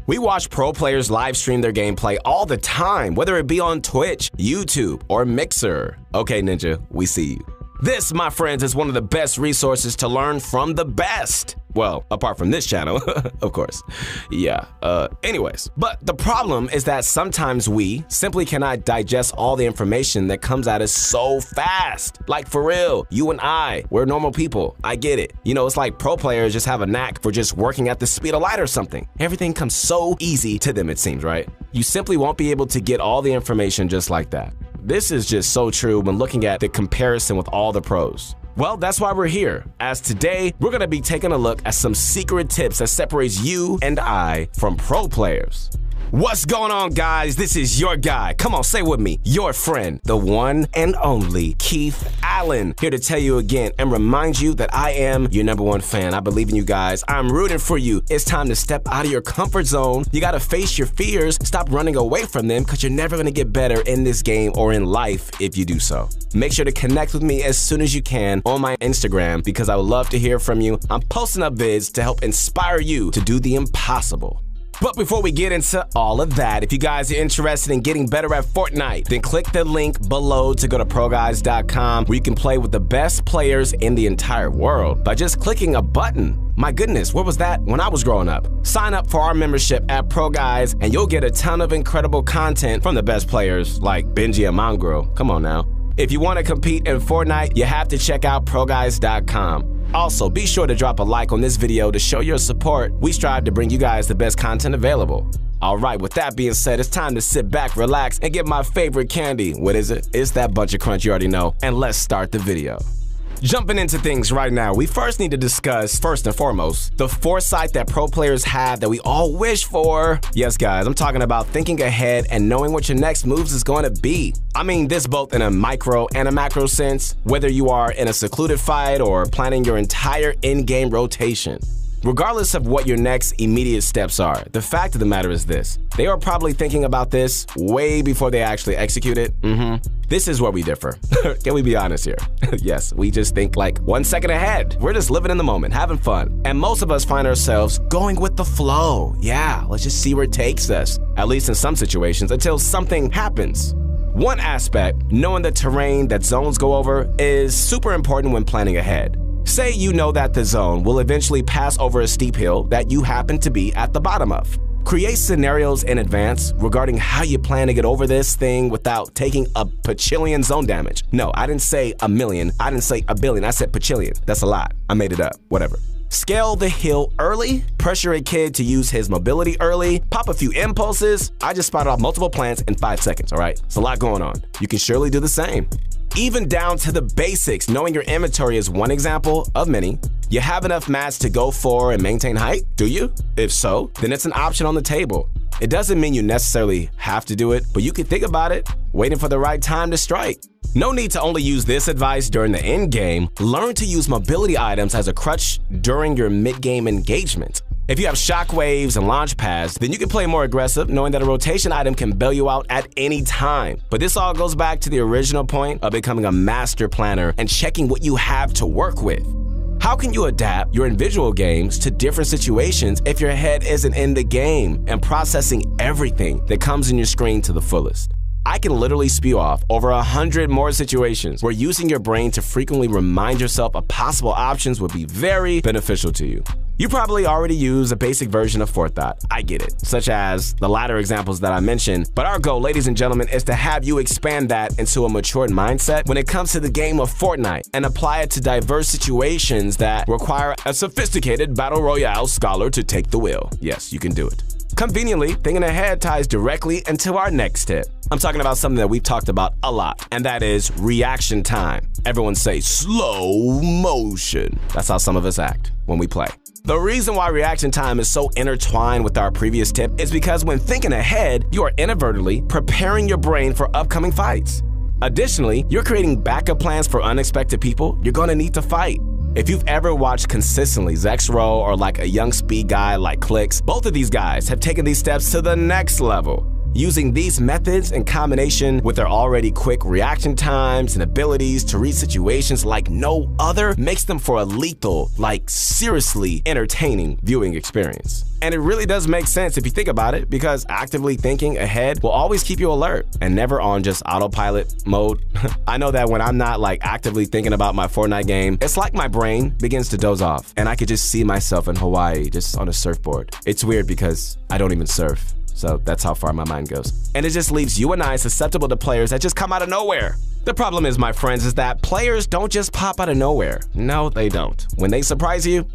We watch pro players live stream their gameplay all the time, whether it be on Twitch, YouTube, or Mixer. Okay, Ninja, we see you. This, my friends, is one of the best resources to learn from the best. Well, apart from this channel, of course. Yeah, anyways. But the problem is that sometimes we simply cannot digest all the information that comes at us so fast. Like, for real, you and I, we're normal people. I get it. You know, it's like pro players just have a knack for just working at the speed of light or something. Everything comes so easy to them, it seems, right? You simply won't be able to get all the information just like that. This is just so true when looking at the comparison with all the pros. Well, that's why we're here, as today we're gonna be taking a look at some secret tips that separates you and I from pro players. What's going on, guys? This is your guy. Come on, say with me. Your friend, the one and only Keith Allen, here to tell you again and remind you that I am your #1 fan. I believe in you guys. I'm rooting for you. It's time to step out of your comfort zone. You gotta face your fears. Stop running away from them, because you're never gonna get better in this game or in life if you do so. Make sure to connect with me as soon as you can on my Instagram, because I would love to hear from you. I'm posting up vids to help inspire you to do the impossible. But before we get into all of that, if you guys are interested in getting better at Fortnite, then click the link below to go to ProGuys.com, where you can play with the best players in the entire world by just clicking a button. My goodness, where was that when I was growing up? Sign up for our membership at ProGuys, and you'll get a ton of incredible content from the best players like Benji and Mongrel. Come on now. If you want to compete in Fortnite, you have to check out ProGuys.com. Also, be sure to drop a like on this video to show your support. We strive to bring you guys the best content available. All right, with that being said, it's time to sit back, relax, and get my favorite candy. What is it? It's that bunch of crunch you already know. And let's start the video. Jumping into things right now, we first need to discuss, first and foremost, the foresight that pro players have that we all wish for. Yes, guys, I'm talking about thinking ahead and knowing what your next moves is going to be. I mean this both in a micro and a macro sense, whether you are in a secluded fight or planning your entire in-game rotation. Regardless of what your next immediate steps are, the fact of the matter is this: they are probably thinking about this way before they actually execute it. This is where we differ. Can we be honest here? Yes, we just think like 1 second ahead. We're just living in the moment, having fun. And most of us find ourselves going with the flow. Yeah, let's just see where it takes us, at least in some situations, until something happens. One aspect, knowing the terrain that zones go over, is super important when planning ahead. Say you know that the zone will eventually pass over a steep hill that you happen to be at the bottom of. Create scenarios in advance regarding how you plan to get over this thing without taking a bajillion zone damage. No, I didn't say a million, I didn't say a billion, I said bajillion. That's a lot. I made it up, whatever. Scale the hill early, pressure a kid to use his mobility early, pop a few impulses. I just spotted off multiple plants in 5 seconds, all right? It's a lot going on. You can surely do the same. Even down to the basics, knowing your inventory is one example of many. You have enough mats to go for and maintain height, do you? If so, then it's an option on the table. It doesn't mean you necessarily have to do it, but you can think about it, waiting for the right time to strike. No need to only use this advice during the end game. Learn to use mobility items as a crutch during your mid-game engagement. If you have shockwaves and launch pads, then you can play more aggressive, knowing that a rotation item can bail you out at any time. But this all goes back to the original point of becoming a master planner and checking what you have to work with. How can you adapt your individual games to different situations if your head isn't in the game and processing everything that comes in your screen to the fullest? I can literally spew off over 100 more situations where using your brain to frequently remind yourself of possible options would be very beneficial to you. You probably already use a basic version of forethought, I get it, such as the latter examples that I mentioned, but our goal, ladies and gentlemen, is to have you expand that into a matured mindset when it comes to the game of Fortnite and apply it to diverse situations that require a sophisticated battle royale scholar to take the wheel. Yes, you can do it. Conveniently, thinking ahead ties directly into our next tip. I'm talking about something that we've talked about a lot, and that is reaction time. Everyone say slow motion. That's how some of us act when we play. The reason why reaction time is so intertwined with our previous tip is because when thinking ahead, you are inadvertently preparing your brain for upcoming fights. Additionally, you're creating backup plans for unexpected people you're going to need to fight. If you've ever watched consistently Zexrow or like a young speed guy like Clicks, both of these guys have taken these steps to the next level. Using these methods in combination with their already quick reaction times and abilities to read situations like no other makes them for a lethal, like seriously entertaining viewing experience. And it really does make sense if you think about it, because actively thinking ahead will always keep you alert and never on just autopilot mode. I know that when I'm not like actively thinking about my Fortnite game, it's like my brain begins to doze off and I could just see myself in Hawaii just on a surfboard. It's weird because I don't even surf. So that's how far my mind goes. And it just leaves you and I susceptible to players that just come out of nowhere. The problem is, my friends, is that players don't just pop out of nowhere. No, they don't. When they surprise you,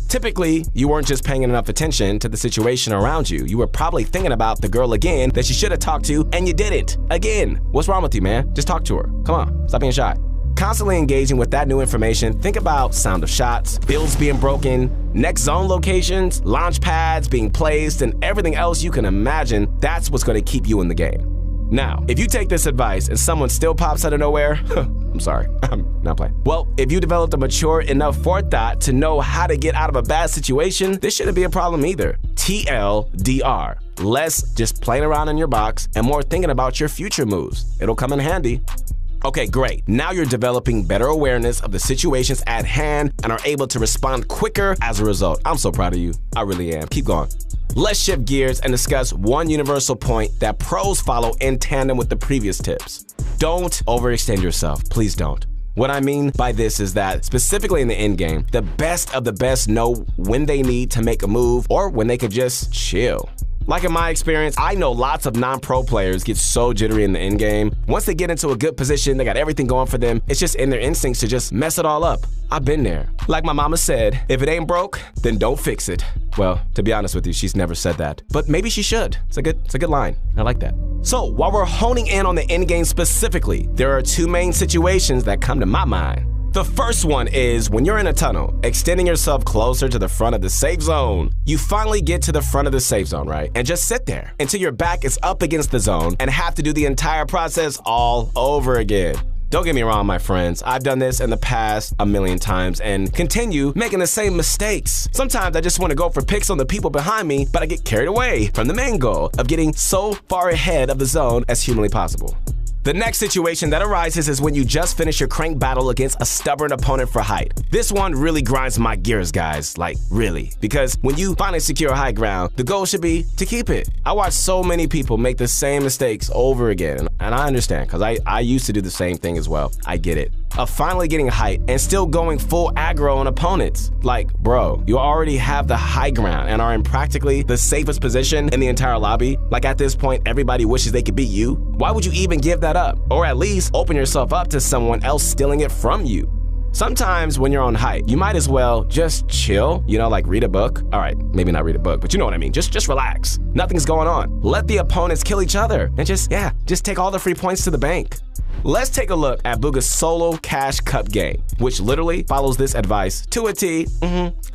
typically, you weren't just paying enough attention to the situation around you. You were probably thinking about the girl again that you should have talked to, and you did it. Again. What's wrong with you, man? Just talk to her. Come on, stop being shy. Constantly engaging with that new information, think about sound of shots, builds being broken, next zone locations, launch pads being placed, and everything else you can imagine. That's what's going to keep you in the game. Now, if you take this advice and someone still pops out of nowhere, I'm sorry, I'm not playing. Well, if you developed a mature enough forethought to know how to get out of a bad situation, this shouldn't be a problem either. TLDR. Less just playing around in your box and more thinking about your future moves. It'll come in handy. Okay, great. Now you're developing better awareness of the situations at hand and are able to respond quicker as a result. I'm so proud of you. I really am. Keep going. Let's shift gears and discuss one universal point that pros follow in tandem with the previous tips. Don't overextend yourself. Please don't. What I mean by this is that, specifically in the end game, the best of the best know when they need to make a move or when they could just chill. Like in my experience, I know lots of non-pro players get so jittery in the end game. Once they get into a good position, they got everything going for them, it's just in their instincts to just mess it all up. I've been there. Like my mama said, if it ain't broke, then don't fix it. Well, to be honest with you, she's never said that, but maybe she should. It's a good line. I like that. So while we're honing in on the end game specifically, there are two main situations that come to my mind. The first one is when you're in a tunnel, extending yourself closer to the front of the safe zone. You finally get to the front of the safe zone, right? And just sit there until your back is up against the zone and have to do the entire process all over again. Don't get me wrong, my friends. I've done this in the past a million times and continue making the same mistakes. Sometimes I just want to go for picks on the people behind me, but I get carried away from the main goal of getting so far ahead of the zone as humanly possible. The next situation that arises is when you just finish your crank battle against a stubborn opponent for height. This one really grinds my gears, guys, like really, because when you finally secure high ground, the goal should be to keep it. I watch so many people make the same mistakes over again, and I understand, because I used to do the same thing as well. I get it. Of finally getting height and still going full aggro on opponents. Like, bro, you already have the high ground and are in practically the safest position in the entire lobby. Like at this point, everybody wishes they could beat you. Why would you even give that up? Or at least open yourself up to someone else stealing it from you. Sometimes when you're on height, you might as well just chill, like read a book. All right, maybe not read a book, but you know what I mean. Just relax. Nothing's going on. Let the opponents kill each other and just take all the free points to the bank. Let's take a look at Bugha's solo cash cup game, which literally follows this advice to a T.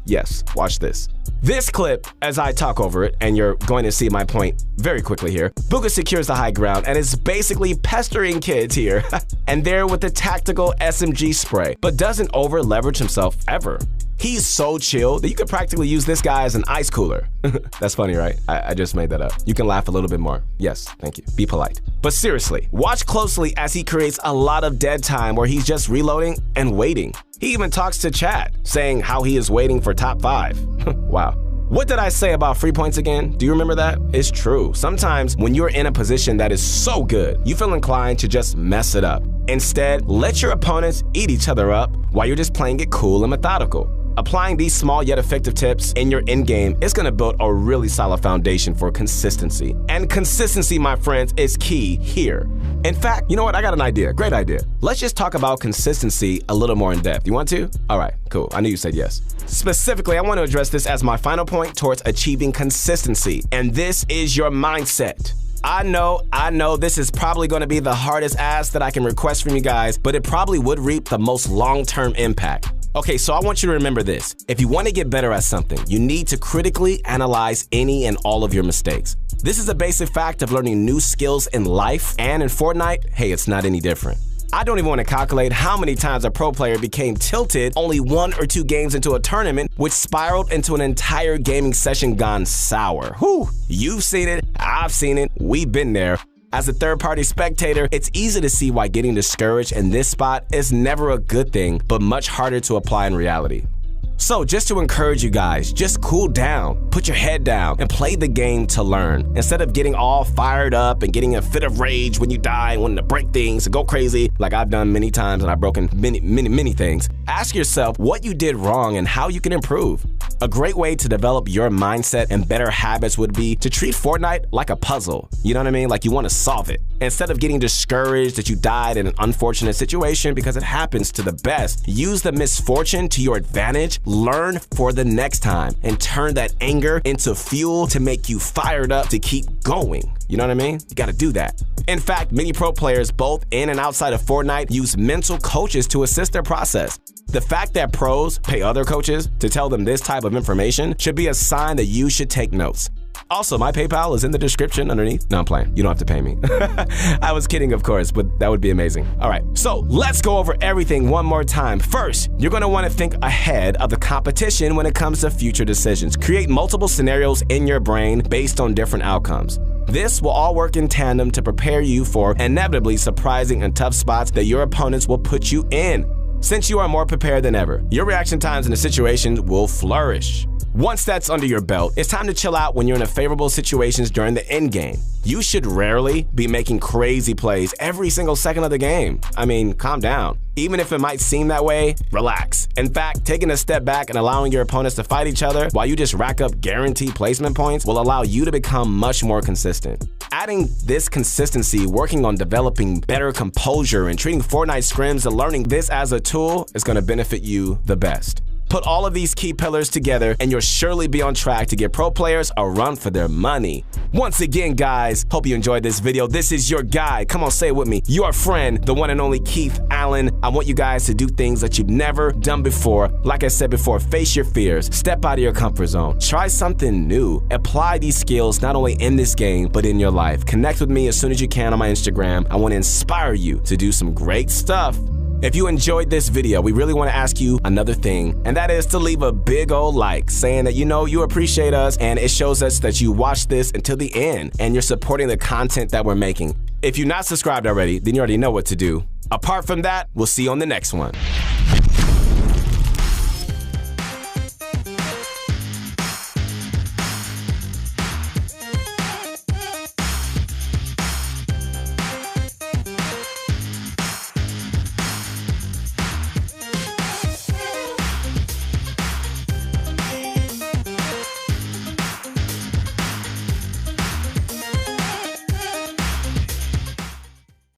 Yes, watch this. This clip, as I talk over it, and you're going to see my point very quickly here, Bugha secures the high ground and is basically pestering kids here and there with the tactical SMG spray, but doesn't over leverage himself ever. He's so chill that you could practically use this guy as an ice cooler. That's funny, right? I just made that up. You can laugh a little bit more. Yes, thank you. Be polite. But seriously, watch closely as he creates a lot of dead time where he's just reloading and waiting. He even talks to chat, saying how he is waiting for top 5. Wow. What did I say about free points again? Do you remember that? It's true. Sometimes when you're in a position that is so good, you feel inclined to just mess it up. Instead, let your opponents eat each other up while you're just playing it cool and methodical. Applying these small yet effective tips in your end game is going to build a really solid foundation for consistency. And consistency, my friends, is key here. In fact, you know what? I got an idea. Great idea. Let's just talk about consistency a little more in depth. You want to? All right, cool. I knew you said yes. Specifically, I want to address this as my final point towards achieving consistency. And this is your mindset. I know this is probably going to be the hardest ask that I can request from you guys, but it probably would reap the most long-term impact. Okay, so I want you to remember this. If you want to get better at something, you need to critically analyze any and all of your mistakes. This is a basic fact of learning new skills in life, and in Fortnite, hey, it's not any different. I don't even want to calculate how many times a pro player became tilted only 1 or 2 games into a tournament, which spiraled into an entire gaming session gone sour. Whew, you've seen it, I've seen it. We've been there. As a third-party spectator, it's easy to see why getting discouraged in this spot is never a good thing, but much harder to apply in reality. So just to encourage you guys, just cool down, put your head down, and play the game to learn. Instead of getting all fired up and getting a fit of rage when you die and wanting to break things and go crazy, like I've done many times and I've broken many things, ask yourself what you did wrong and how you can improve. A great way to develop your mindset and better habits would be to treat Fortnite like a puzzle. You know what I mean? Like you want to solve it. Instead of getting discouraged that you died in an unfortunate situation, because it happens to the best, use the misfortune to your advantage, learn for the next time, and turn that anger into fuel to make you fired up to keep going. You know what I mean? You got to do that. In fact, many pro players, both in and outside of Fortnite, use mental coaches to assist their process. The fact that pros pay other coaches to tell them this type of information should be a sign that you should take notes. Also, my PayPal is in the description underneath. No, I'm playing. You don't have to pay me. I was kidding, of course, but that would be amazing. All right, so let's go over everything one more time. First, you're going to want to think ahead of the competition when it comes to future decisions. Create multiple scenarios in your brain based on different outcomes. This will all work in tandem to prepare you for inevitably surprising and tough spots that your opponents will put you in. Since you are more prepared than ever, your reaction times in the situations will flourish. Once that's under your belt, it's time to chill out when you're in favorable situations during the end game. You should rarely be making crazy plays every single second of the game. I mean, calm down. Even if it might seem that way, relax. In fact, taking a step back and allowing your opponents to fight each other while you just rack up guaranteed placement points will allow you to become much more consistent. Adding this consistency, working on developing better composure and treating Fortnite scrims and learning this as a tool is going to benefit you the best. Put all of these key pillars together and you'll surely be on track to get pro players a run for their money. Once again, guys, hope you enjoyed this video. This is your guy. Come on, say it with me. Your friend, the one and only Keith Allen. I want you guys to do things that you've never done before. Like I said before, face your fears, step out of your comfort zone, try something new, apply these skills not only in this game, but in your life. Connect with me as soon as you can on my Instagram. I want to inspire you to do some great stuff. If you enjoyed this video, we really want to ask you another thing, and that is to leave a big old like, saying that you appreciate us and it shows us that you watched this until the end and you're supporting the content that we're making. If you're not subscribed already, then you already know what to do. Apart from that, we'll see you on the next one.